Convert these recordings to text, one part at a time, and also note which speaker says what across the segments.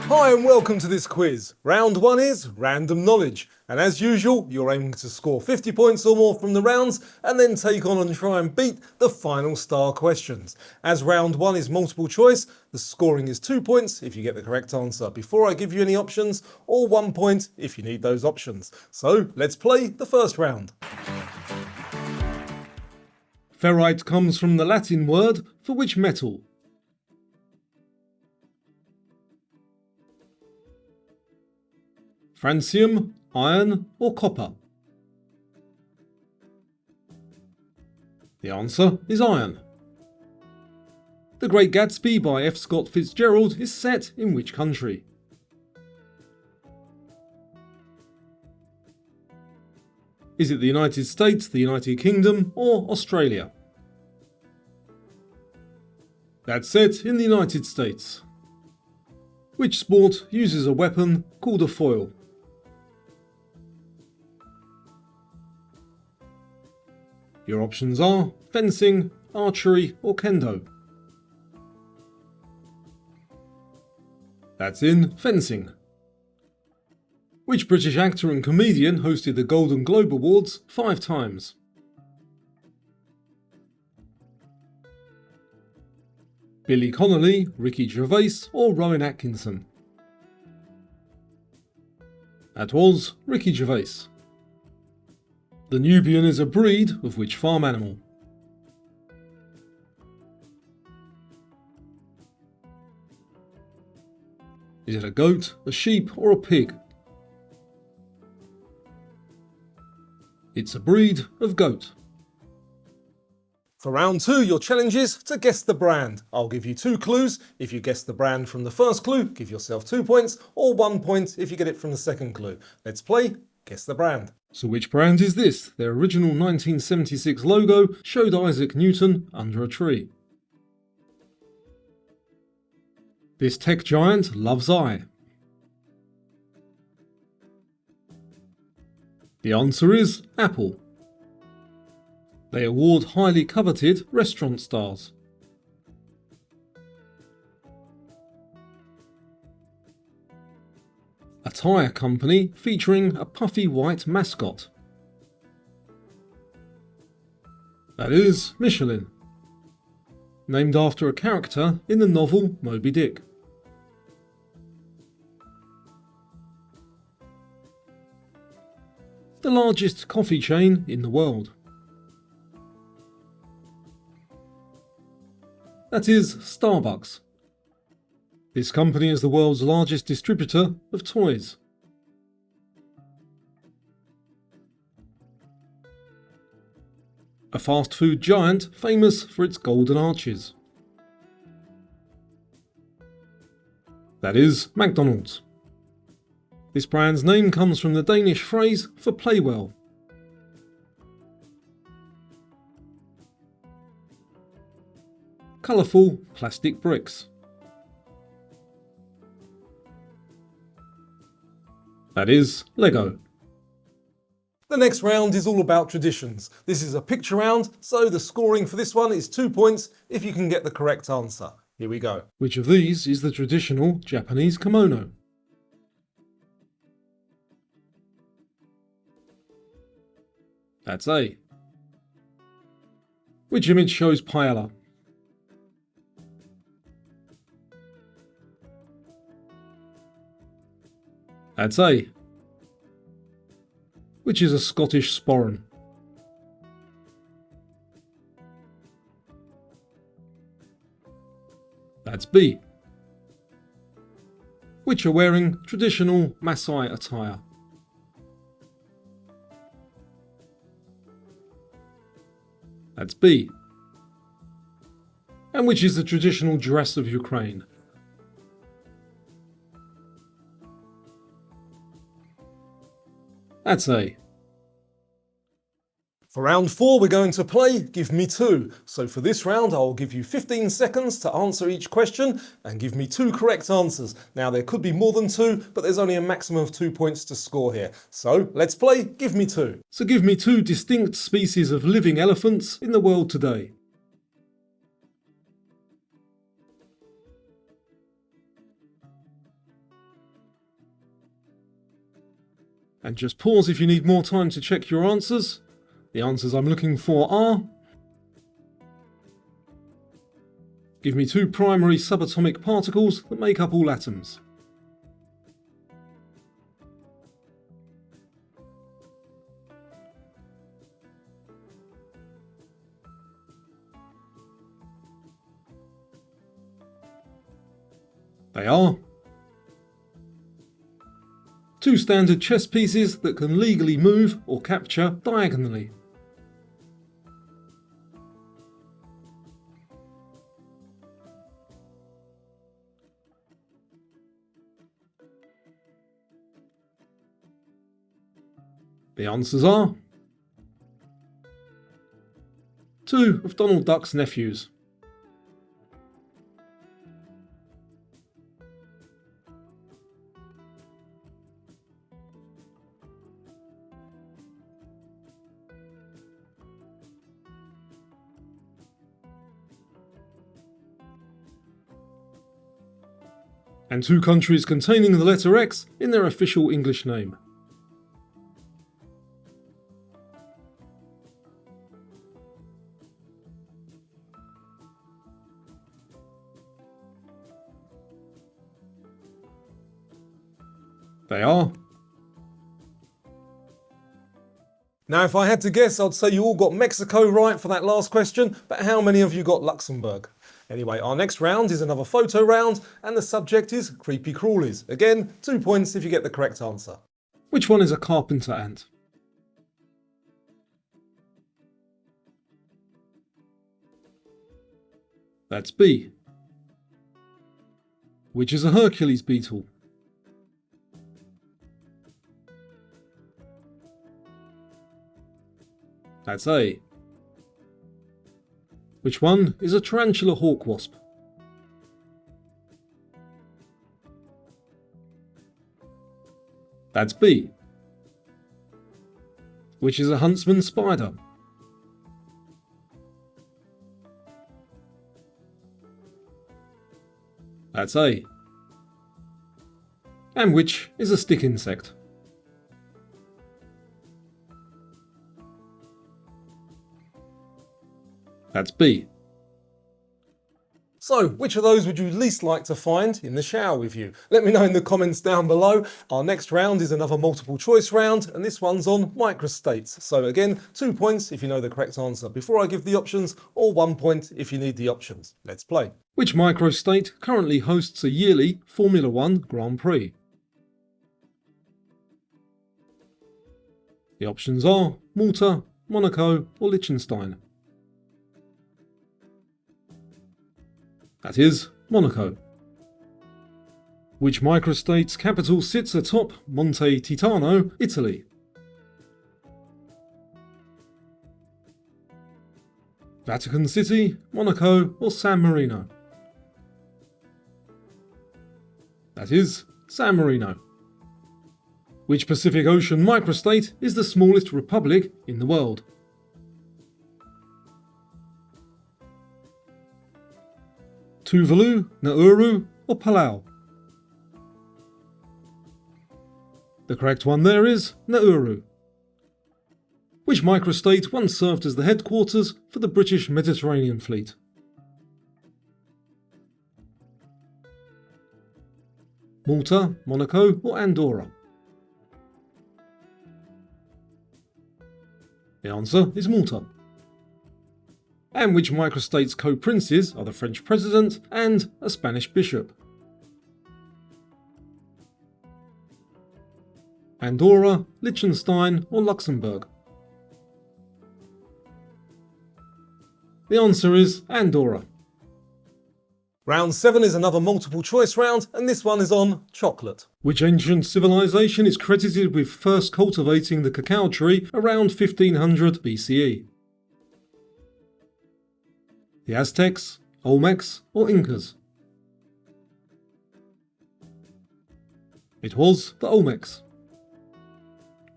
Speaker 1: Hi and welcome to this quiz. Round 1 is random knowledge, and as usual you're aiming to score 50 points or more from the rounds and then take on and try and beat the final star questions. As round 1 is multiple choice, the scoring is 2 points if you get the correct answer before I give you any options, or 1 point if you need those options. So let's play the first round. Ferrite comes from the Latin word for which metal? Francium, iron or copper? The answer is iron. The Great Gatsby by F. Scott Fitzgerald is set in which country? Is it the United States, the United Kingdom or Australia? That's set in the United States. Which sport uses a weapon called a foil? Your options are fencing, archery or kendo. That's in fencing. Which British actor and comedian hosted the Golden Globe Awards 5 times? Billy Connolly, Ricky Gervais or Rowan Atkinson? That was Ricky Gervais. The Nubian is a breed of which farm animal? Is it a goat, a sheep or a pig? It's a breed of goat. For round 2, your challenge is to guess the brand. I'll give you 2 clues. If you guess the brand from the first clue, give yourself 2 points, or 1 point if you get it from the second clue. Let's play Guess the Brand. So which brand is this? Their original 1976 logo showed Isaac Newton under a tree. This tech giant loves I. The answer is Apple. They award highly coveted restaurant stars. A tyre company featuring a puffy white mascot. That is Michelin. Named after a character in the novel Moby Dick. The largest coffee chain in the world. That is Starbucks. This company is the world's largest distributor of toys. A fast food giant famous for its golden arches. That is McDonald's. This brand's name comes from the Danish phrase for play well. Colourful plastic bricks. That is Lego. The next round is all about traditions. This is a picture round, so the scoring for this one is 2 points if you can get the correct answer. Here we go. Which of these is the traditional Japanese kimono? That's A. Which image shows paella? That's A. Which is a Scottish sporran? That's B. Which are wearing traditional Maasai attire? That's B. And which is the traditional dress of Ukraine? That's A. For round 4 we're going to play Give Me 2. So for this round I'll give you 15 seconds to answer each question and give me 2 correct answers. Now there could be more than 2, but there's only a maximum of 2 points to score here. So let's play Give Me 2. So give me 2 distinct species of living elephants in the world today. And just pause if you need more time to check your answers. The answers I'm looking for are: give me two primary subatomic particles that make up all atoms. They are two standard chess pieces that can legally move or capture diagonally. The answers are two of Donald Duck's nephews. And two countries containing the letter X in their official English name. They are. Now, if I had to guess, I'd say you all got Mexico right for that last question, but how many of you got Luxembourg? Anyway, our next round is another photo round, and the subject is creepy crawlies. Again, 2 points if you get the correct answer. Which one is a carpenter ant? That's B. Which is a Hercules beetle? That's A. Which one is a tarantula hawk wasp? That's B. Which is a huntsman spider? That's A. And which is a stick insect? That's B. So, which of those would you least like to find in the shower with you? Let me know in the comments down below. Our next round is another multiple choice round, and this one's on microstates. So again, 2 points if you know the correct answer before I give the options, or 1 point if you need the options. Let's play. Which microstate currently hosts a yearly Formula 1 Grand Prix? The options are Malta, Monaco, or Liechtenstein. That is Monaco. Which microstate's capital sits atop Monte Titano, Italy? Vatican City, Monaco, or San Marino? That is San Marino. Which Pacific Ocean microstate is the smallest republic in the world? Tuvalu, Nauru, or Palau? The correct one there is Nauru. Which microstate once served as the headquarters for the British Mediterranean Fleet? Malta, Monaco, or Andorra? The answer is Malta. And which microstate's co-princes are the French president and a Spanish bishop? Andorra, Liechtenstein, or Luxembourg? The answer is Andorra. Round 7 is another multiple choice round, and this one is on chocolate. Which ancient civilization is credited with first cultivating the cacao tree around 1500 BCE? The Aztecs, Olmecs, or Incas? It was the Olmecs.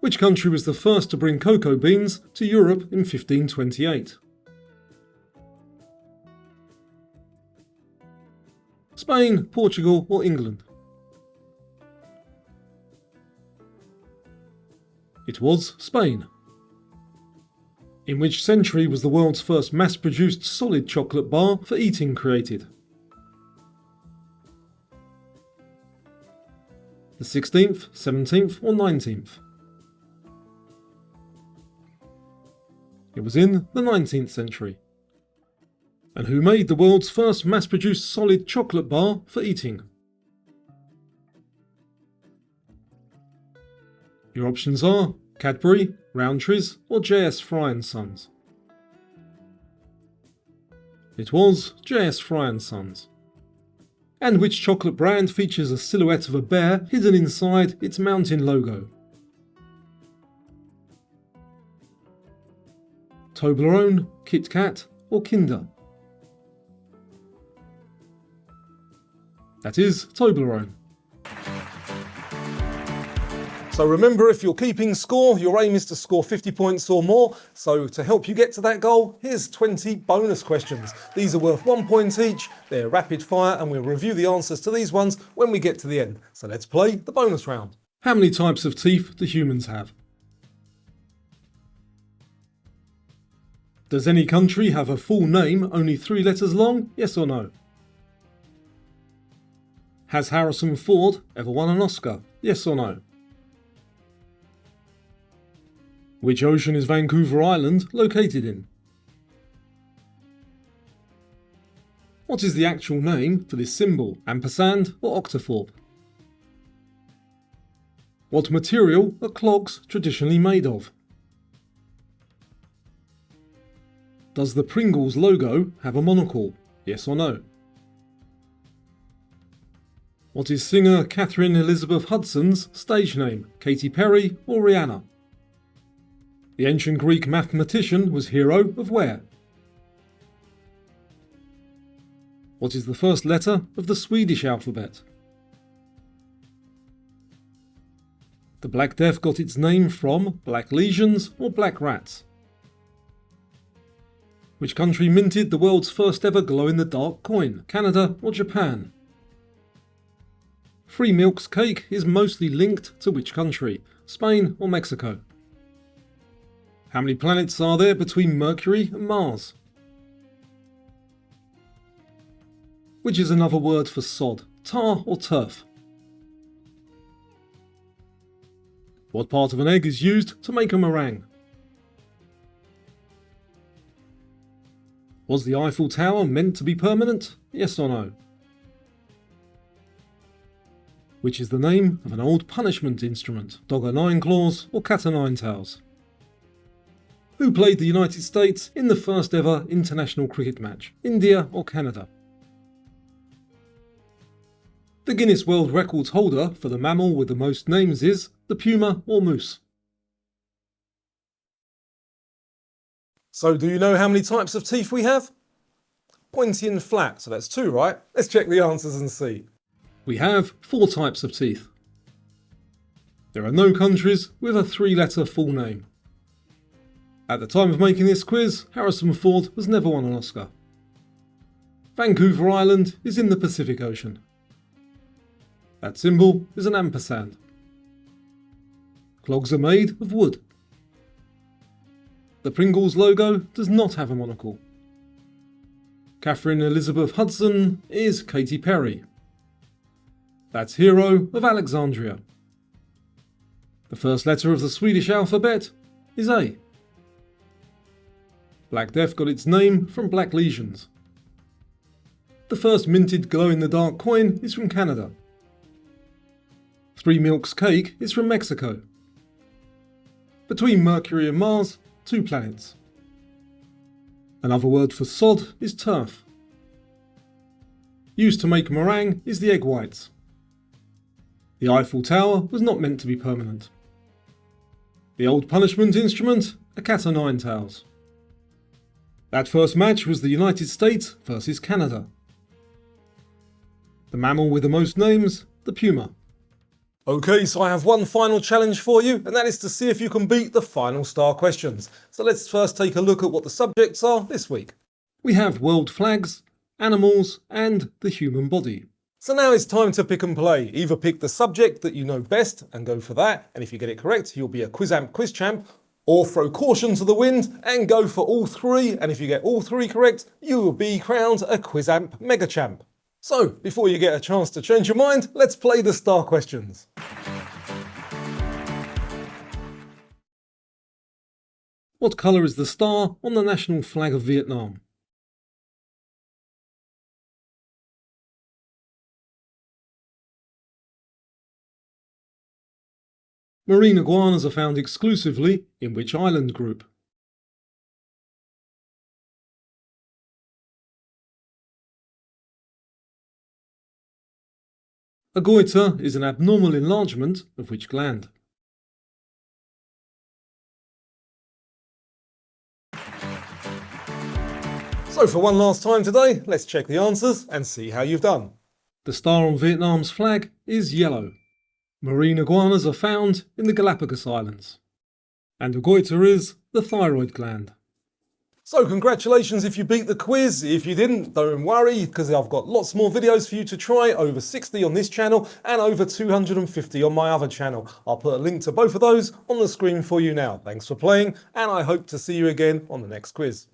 Speaker 1: Which country was the first to bring cocoa beans to Europe in 1528? Spain, Portugal, or England? It was Spain. In which century was the world's first mass-produced solid chocolate bar for eating created? The 16th, 17th or 19th? It was in the 19th century. And who made the world's first mass-produced solid chocolate bar for eating? Your options are Cadbury, Rowntree's or J.S. Fry & Sons. It was J.S. Fry & Sons. And which chocolate brand features a silhouette of a bear hidden inside its mountain logo? Toblerone, Kit Kat or Kinder? That is Toblerone. So remember, if you're keeping score, your aim is to score 50 points or more. So to help you get to that goal, here's 20 bonus questions. These are worth 1 point each. They're rapid fire and we'll review the answers to these ones when we get to the end. So let's play the bonus round. How many types of teeth do humans have? Does any country have a full name only 3 letters long? Yes or no? Has Harrison Ford ever won an Oscar? Yes or no? Which ocean is Vancouver Island located in? What is the actual name for this symbol, ampersand or octothorpe? What material are clogs traditionally made of? Does the Pringles logo have a monocle? Yes or no? What is singer Catherine Elizabeth Hudson's stage name, Katy Perry or Rihanna? The ancient Greek mathematician was hero of where? What is the first letter of the Swedish alphabet? The Black Death got its name from black lesions or black rats? Which country minted the world's first ever glow-in-the-dark coin, Canada or Japan? Free Milk's cake is mostly linked to which country, Spain or Mexico? How many planets are there between Mercury and Mars? Which is another word for sod, tar or turf? What part of an egg is used to make a meringue? Was the Eiffel Tower meant to be permanent? Yes or no? Which is the name of an old punishment instrument, dog o' nine claws or cat o' nine tails? Who played the United States in the first ever international cricket match, India or Canada? The Guinness World Records holder for the mammal with the most names is the puma or moose. So do you know how many types of teeth we have? Pointy and flat, so that's 2, right? Let's check the answers and see. We have 4 types of teeth. There are no countries with a 3-letter full name. At the time of making this quiz, Harrison Ford has never won an Oscar. Vancouver Island is in the Pacific Ocean. That symbol is an ampersand. Clogs are made of wood. The Pringles logo does not have a monocle. Catherine Elizabeth Hudson is Katy Perry. That's hero of Alexandria. The first letter of the Swedish alphabet is A. Black Death got its name from black lesions. The first minted glow-in-the-dark coin is from Canada. Three Milk's cake is from Mexico. Between Mercury and Mars, 2 planets. Another word for sod is turf. Used to make meringue is the egg whites. The Eiffel Tower was not meant to be permanent. The old punishment instrument, a cat o' nine tails. That first match was the United States versus Canada. The mammal with the most names, the puma. Okay, so I have one final challenge for you, and that is to see if you can beat the final star questions. So let's first take a look at what the subjects are this week. We have world flags, animals, and the human body. So now it's time to pick and play. Either pick the subject that you know best and go for that, and if you get it correct, you'll be a Quizamp quiz champ, or throw caution to the wind and go for all three, and if you get all three correct, you will be crowned a Quizamp mega champ. So, before you get a chance to change your mind, let's play the star questions. What colour is the star on the national flag of Vietnam? Marine iguanas are found exclusively in which island group? A goiter is an abnormal enlargement of which gland? So for one last time today, let's check the answers and see how you've done. The star on Vietnam's flag is yellow. Marine iguanas are found in the Galapagos Islands. And a goiter is the thyroid gland. So congratulations if you beat the quiz. If you didn't, don't worry, because I've got lots more videos for you to try, over 60 on this channel and over 250 on my other channel. I'll put a link to both of those on the screen for you now. Thanks for playing, and I hope to see you again on the next quiz.